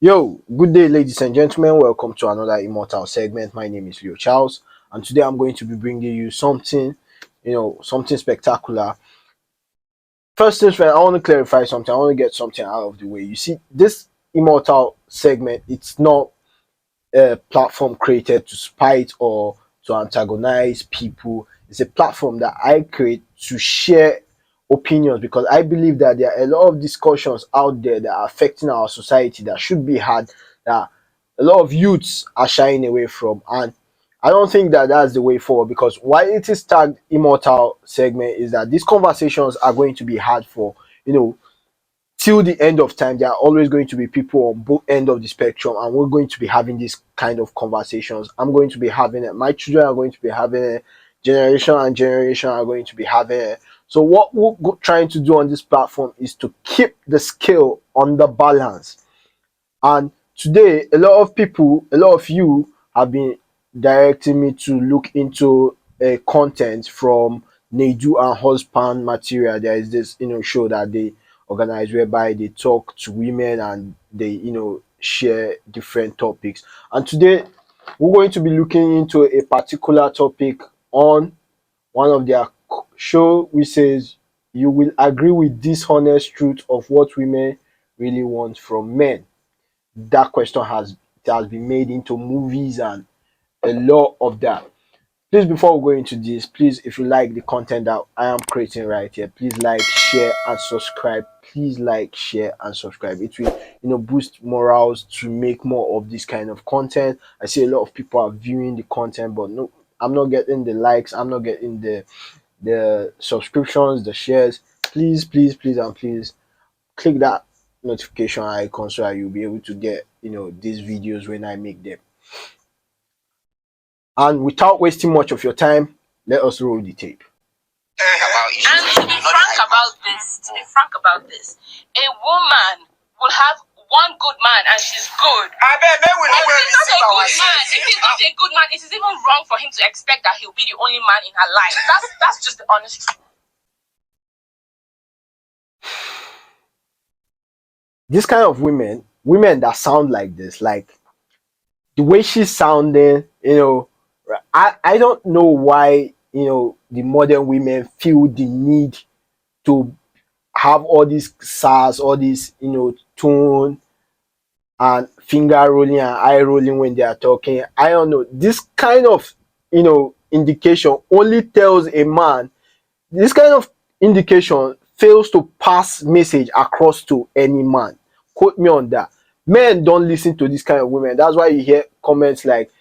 Yo, good day, ladies and gentlemen. Welcome to another Immortal segment. My name is Leo Charles, and today I'm going to be bringing you something spectacular. First things first, I want to clarify something. I want to get something out of the way. You see, this Immortal segment, it's not a platform created to spite or to antagonize people. It's a platform that I create to share opinions because I believe that there are a lot of discussions out there that are affecting our society that should be had, that a lot of youths are shying away from. And I don't think that that's the way forward, because why it is tagged Immortal segment is that these conversations are going to be had for, you know, till the end of time. There are always going to be people on both end of the spectrum, and we're going to be having this kind of conversations. I'm going to be having it, my children are going to be having it, generation and generation are going to be having it. So what we're trying to do on this platform is to keep the scale on the balance. And today, a lot of people, a lot of you have been directing me to look into content from Nedu and Husband material. There is this, show that they organize whereby they talk to women and they, share different topics. And today, we're going to be looking into a particular topic on one of their show, which says you will agree with this honest truth of what women really want from men. That question has been made into movies and a lot of that. Please, before we go into this, please, if you like the content that I am creating right here, please like, share, and subscribe. Please like, share, and subscribe. It will, boost morals to make more of this kind of content. I see a lot of people are viewing the content, but no, I'm not getting the likes. I'm not getting the subscriptions, the shares. Please, please, please, and please click that notification icon so that you'll be able to get these videos when I make them. And without wasting much of your time, let us roll the tape. And to be frank about this, a woman will have one good man and she's good. I bet men will not If he's not a good man, it is even wrong for him to expect that he'll be the only man in her life. That's just the honest truth. This kind of women that sound like this, like the way she's sounding, I don't know why, the modern women feel the need to have all these sass, all this, tone and finger rolling and eye rolling when they are talking. I don't know. This kind of, indication only tells a man, this kind of indication fails to pass message across to any man. Quote me on that. Men don't listen to this kind of women. That's why you hear comments like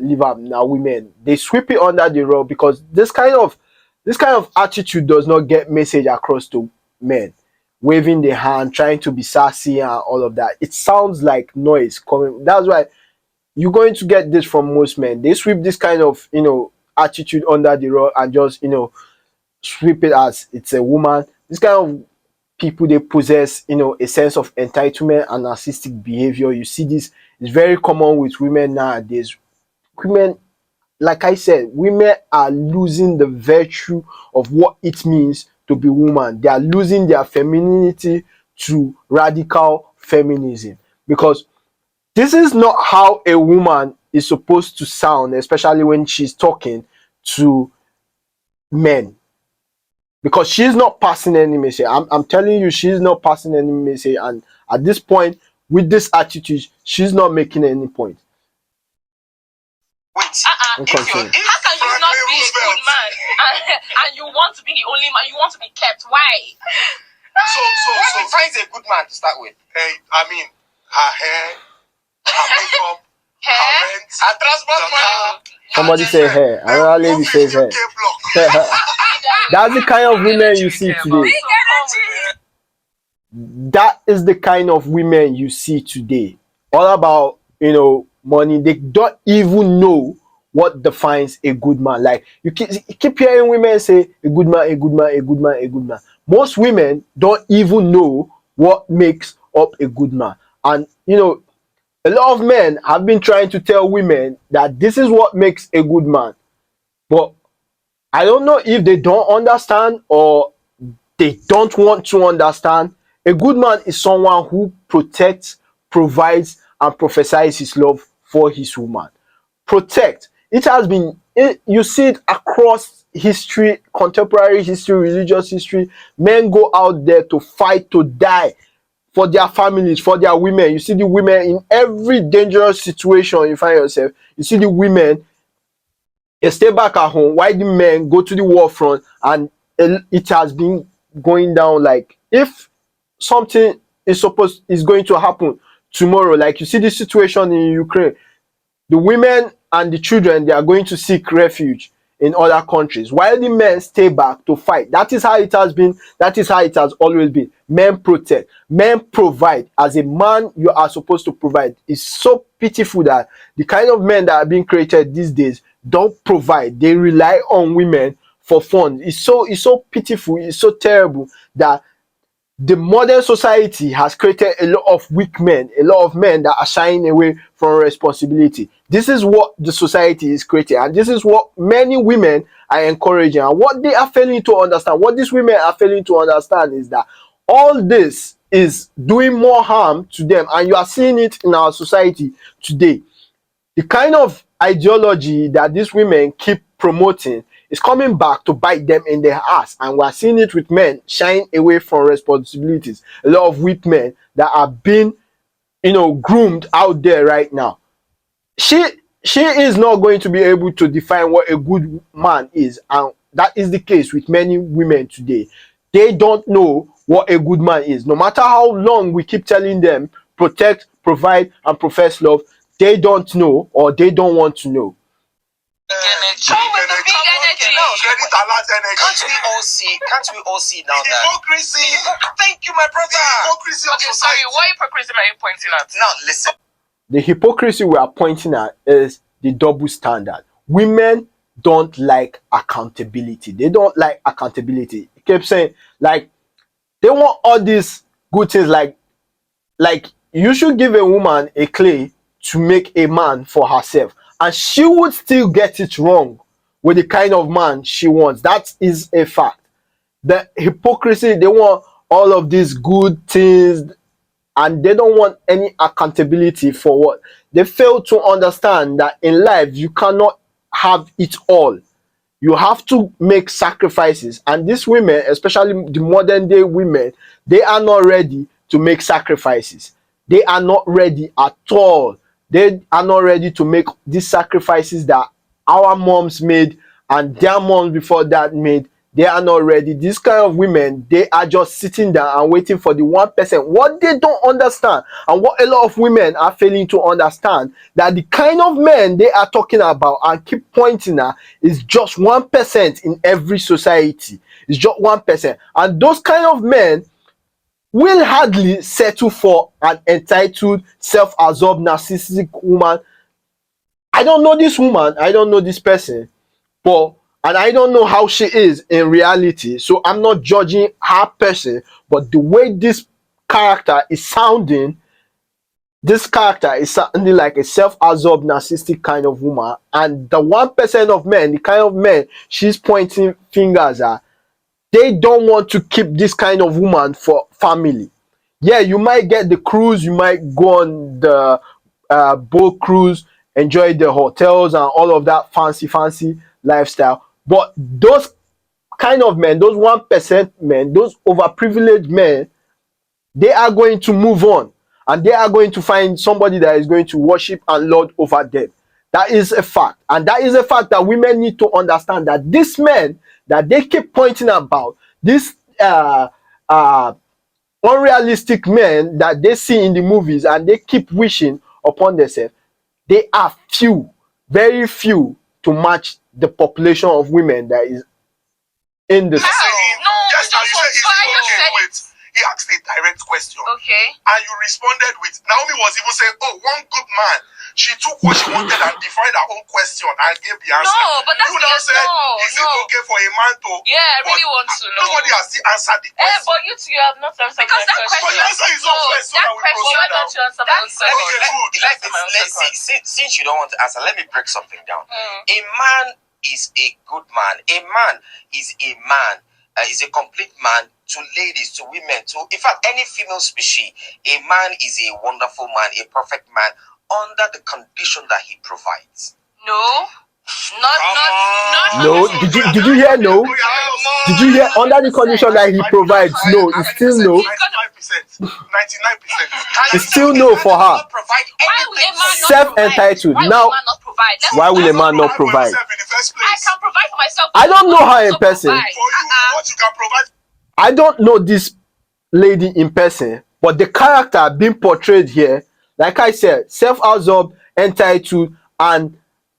leave am now women. They sweep it under the rug because this kind of attitude does not get message across to men. Waving the hand, trying to be sassy and all of that. It sounds like noise coming. That's why you're going to get this from most men. They sweep this kind of attitude under the rug and just sweep it as it's a woman. This kind of people, they possess a sense of entitlement and narcissistic behavior. You see this is very common with women nowadays. Women, like I said, women are losing the virtue of what it means to be woman. They are losing their femininity to radical feminism, because this is not how a woman is supposed to sound, especially when she's talking to men, because she's not passing any message. I'm telling you, she's not passing any message. And at this point, with this attitude, she's not making any point. Wait, how can you not be a good man and you want to be the only man? You want to be kept. Why? So find a good man to start with. Hey, I mean, her hair, her makeup, her rent, her transport money. Somebody say hair. Another lady says hair. That's the kind of women you see today. That is the kind of women you see today. All about, money. They don't even know what defines a good man. Like you keep hearing women say a good man, a good man, a good man, a good man. Most women don't even know what makes up a good man. And a lot of men have been trying to tell women that this is what makes a good man. But I don't know if they don't understand or they don't want to understand. A good man is someone who protects, provides and prophesies his love for his woman. Protect. It has been, you see it across history, contemporary history, religious history. Men go out there to fight, to die for their families, for their women. You see the women in every dangerous situation you find yourself. You see the women, they stay back at home while the men go to the war front, and it has been going down. Like, if something is going to happen tomorrow, like you see the situation in Ukraine, the women and the children, they are going to seek refuge in other countries while the men stay back to fight. That is how it has been. That is how it has always been. Men protect, men provide. As a man, you are supposed to provide. It's so pitiful that the kind of men that are being created these days don't provide. They rely on women for funds. It's so pitiful. It's so terrible that the modern society has created a lot of weak men, a lot of men that are shying away from responsibility. This is what the society is creating, and this is what many women are encouraging. And what they are failing to understand, what these women are failing to understand, is that all this is doing more harm to them. And you are seeing it in our society today. The kind of ideology that these women keep promoting is coming back to bite them in their ass, and we're seeing it with men shying away from responsibilities. A lot of weak men that are being, groomed out there right now. She is not going to be able to define what a good man is, and that is the case with many women today. They don't know what a good man is. No matter how long we keep telling them protect, provide, and profess love, they don't know, or they don't want to know. Show with the big energy. Credit alert energy. Can't we all see now The that hypocrisy. thank you, my brother. The hypocrisy of Okay, sorry, society. what hypocrisy are you pointing at? Now listen. The hypocrisy we are pointing at is the double standard. Women don't like accountability. They don't like accountability. He kept saying, like, they want all these good things, like you should give a woman a clay to make a man for herself, and she would still get it wrong with the kind of man she wants. That is a fact. The hypocrisy, they want all of these good things, and they don't want any accountability for what they fail to understand, that in life you cannot have it all. You have to make sacrifices, and these women, especially the modern day women, they are not ready to make sacrifices. They are not ready at all. They are not ready to make these sacrifices that our moms made and their moms before that made. They are not ready. These kind of women, they are just sitting down and waiting for the 1%. What they don't understand, and what a lot of women are failing to understand, that the kind of men they are talking about and keep pointing at is just 1% in every society. It's just 1%. And those kind of men will hardly settle for an entitled, self-absorbed, narcissistic woman. I don't know this woman. I don't know this person. And I don't know how she is in reality, so I'm not judging her person, but the way this character is sounding like a self-absorbed, narcissistic kind of woman. And the 1% of men, the kind of men she's pointing fingers at, they don't want to keep this kind of woman for family. Yeah, you might get the cruise, you might go on the boat cruise, enjoy the hotels and all of that fancy lifestyle. But those kind of men, those 1% men, those overprivileged men, they are going to move on, and they are going to find somebody that is going to worship and lord over them. That is a fact. And that is a fact that women need to understand, that these men that they keep pointing about, these unrealistic men that they see in the movies and they keep wishing upon themselves, they are few, very few, to match the population of women that is in the No, yes, now you said, why you okay, said- wait. He asked a direct question. Okay. And you responded with, Naomi was even saying, oh, one good man. She took what she wanted and defined her own question and gave the answer. No, but that's you now yes, said, no, is no. it okay for a man to... Yeah, I really But want to know. nobody has still answered the question. But you two, you have not answered Because my that question. question- But the answer is not question, that and we question, proceed why now. don't you answer my own Okay, question? good. Since you don't want to answer, let me break something down. A man is a good man. A man is a man. is a complete man to ladies, to women, to in fact any female species. A man is a wonderful man, a perfect man under the condition that he provides. No. Not. No, did you hear no? Did you hear under the condition that he provides? No, it's still no. 99%. 99%. It's still no for her. Self-entitled. Now, why will a man not provide? In the first I place. can provide for myself. I don't know her in person. For you, what you can provide. I don't know this lady in person, but the character being portrayed here, like I said, self-absorbed, entitled, and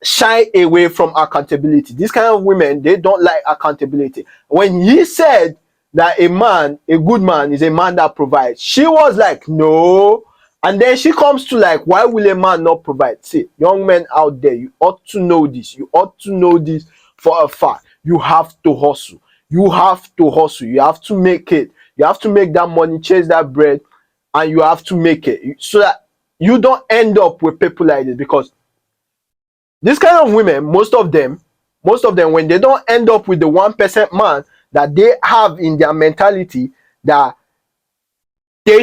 shy away from accountability. These kind of women, they don't like accountability. When he said that a man, a good man, is a man that provides, she was like, no. And then she comes to like, why will a man not provide? See, young men out there, you ought to know this. You ought to know this for a fact. You have to hustle. You have to hustle. You have to make it. You have to make that money, chase that bread, and you have to make it so that you don't end up with people like this. Because this kind of women, most of them, when they don't end up with the 1% man that they have in their mentality that they're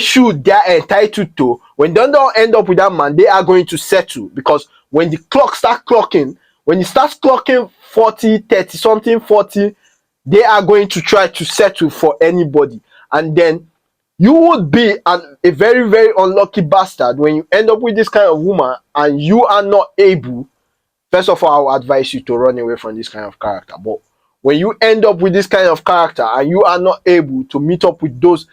entitled to, when they don't end up with that man, they are going to settle. Because when the clock starts clocking, when it starts clocking 40, 30 something, 40, they are going to try to settle for anybody. And then you would be a very, very unlucky bastard when you end up with this kind of woman and you are not able. First of all, I will advise you to run away from this kind of character. But when you end up with this kind of character and you are not able to meet up with those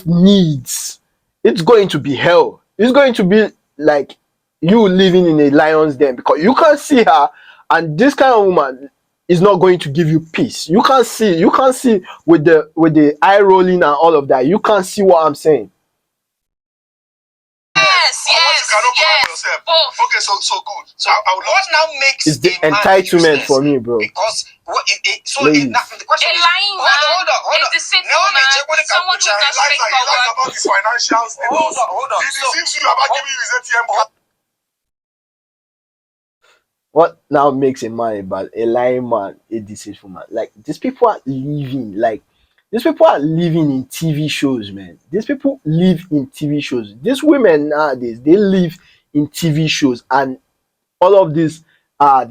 needs, it's going to be hell. It's going to be like you living in a lion's den, because you can't see her, and this kind of woman is not going to give you peace. You can't see with the eye rolling and all of that. You can't see what I'm saying. Yes. Both. Okay, so good. So I would What now makes It's the a man entitlement useless? for me, bro. Because Ladies. the question A is, lying man, a deceitful man, someone who's not he lies straightforward. about his financial status. Hold on. He deceives you about giving you his ATM card. What now makes a man a lying man, a deceitful man? Like, these people are living in TV shows, man. These people live in TV shows. These women nowadays, they live in TV shows, and all of these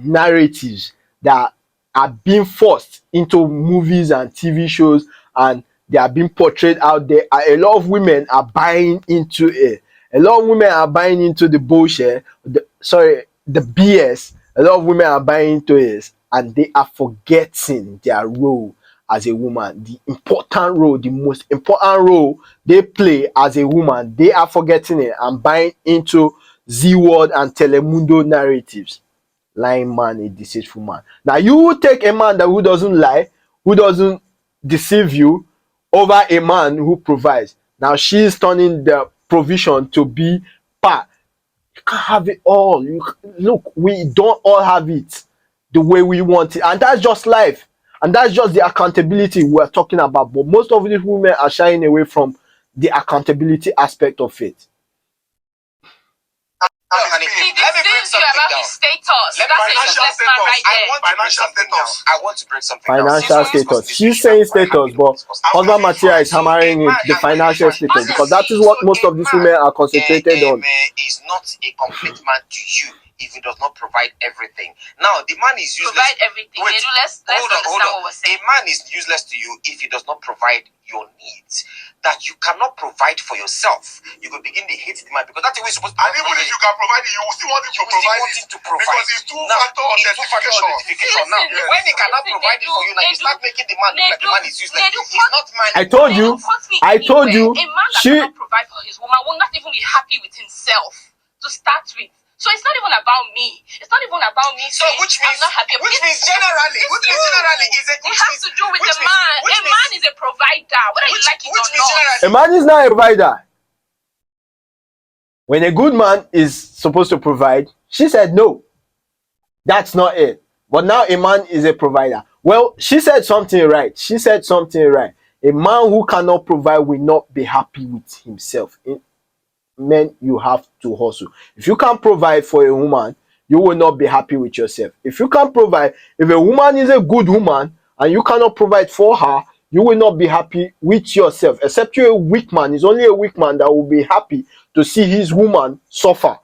narratives that are being forced into movies and TV shows, and they are being portrayed out there. A lot of women are buying into it. A lot of women are buying into the bullshit. The BS. A lot of women are buying into it, and they are forgetting their role as a woman. The important role, the most important role they play as a woman, they are forgetting it and buying into Z-Word and Telemundo narratives. Lying man, a deceitful man. Now you will take a man who doesn't lie, who doesn't deceive you, over a man who provides. Now she's turning the provision to be part. You can't have it all. Look, we don't all have it the way we want it, and that's just life, and that's just the accountability we're talking about. But most of these women are shying away from the accountability aspect of it. Honey, He let me break deceives you something about down. his status. Let me That's a financial useless man right there. I want to break something down. Financial Since we discussed status. this She's issue, saying I'm quite status, happy but to discuss this. husband material is hammering it, the financial status, because that is what most of these women are concentrated on. Is not a complete man to you if he does not provide everything. Now, the man is useless. Provide everything. Wait, Edu, let's understand what we're A saying. man is useless to you if he does not provide your needs. That you cannot provide for yourself. You will begin to hate the man, because that's the way you're supposed to. And even if you can provide it, you will still want him to provide it. Because it's two-factor authentication. Now, Listen, when he cannot provide it for you, now you start making the man look like the man is useless. He's not man. I told you. I told you. A man that cannot provide for his woman will not even be happy with himself to start with. So it's not even about me. It's not even about me. So which means, I'm not happy. which means generally, it has to do with the man. A man is a provider, whether you like it or not. A man is not a provider. When a good man is supposed to provide, she said no. That's not it. But now a man is a provider. Well, she said something right. A man who cannot provide will not be happy with himself. Men, you have to hustle. If you can't provide for a woman, you will not be happy with yourself. If you can't provide, if a woman is a good woman and you cannot provide for her, you will not be happy with yourself. Except you're a weak man. It's only a weak man that will be happy to see his woman suffer,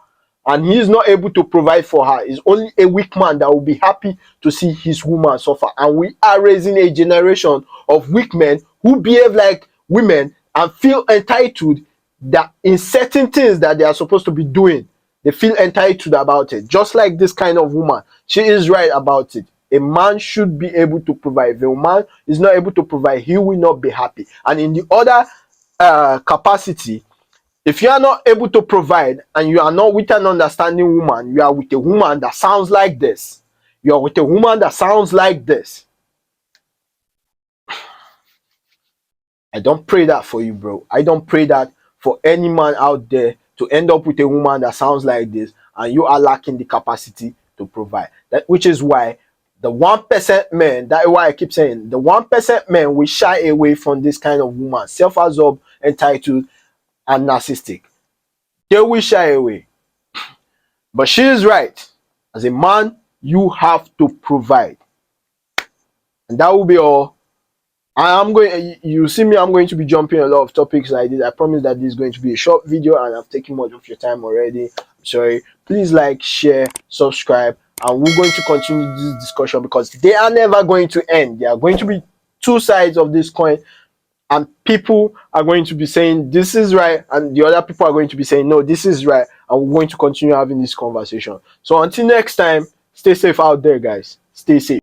and he is not able to provide for her. It's only a weak man that will be happy to see his woman suffer. And we are raising a generation of weak men who behave like women and feel entitled that in certain things that they are supposed to be doing, they feel entitled about it. Just like this kind of woman, she is right about it. A man should be able to provide. If a man is not able to provide, he will not be happy. And in the other capacity, if you are not able to provide and you are not with an understanding woman, you are with a woman that sounds like this. You are with a woman that sounds like this. I don't pray that for you, bro. I don't pray that for any man out there to end up with a woman that sounds like this and you are lacking the capacity to provide. That which is why the 1% men, that's why I keep saying the 1% men will shy away from this kind of woman, self-absorbed, entitled, and narcissistic. They will shy away. But she is right. As a man, you have to provide. And that will be all. You see me, I'm going to be jumping a lot of topics like this. I promise that this is going to be a short video and I've taken much of your time already. I'm sorry. Please like, share, subscribe, and we're going to continue this discussion because they are never going to end. There are going to be two sides of this coin, and people are going to be saying this is right, and the other people are going to be saying no, this is right, and we're going to continue having this conversation. So until next time, stay safe out there, guys. Stay safe.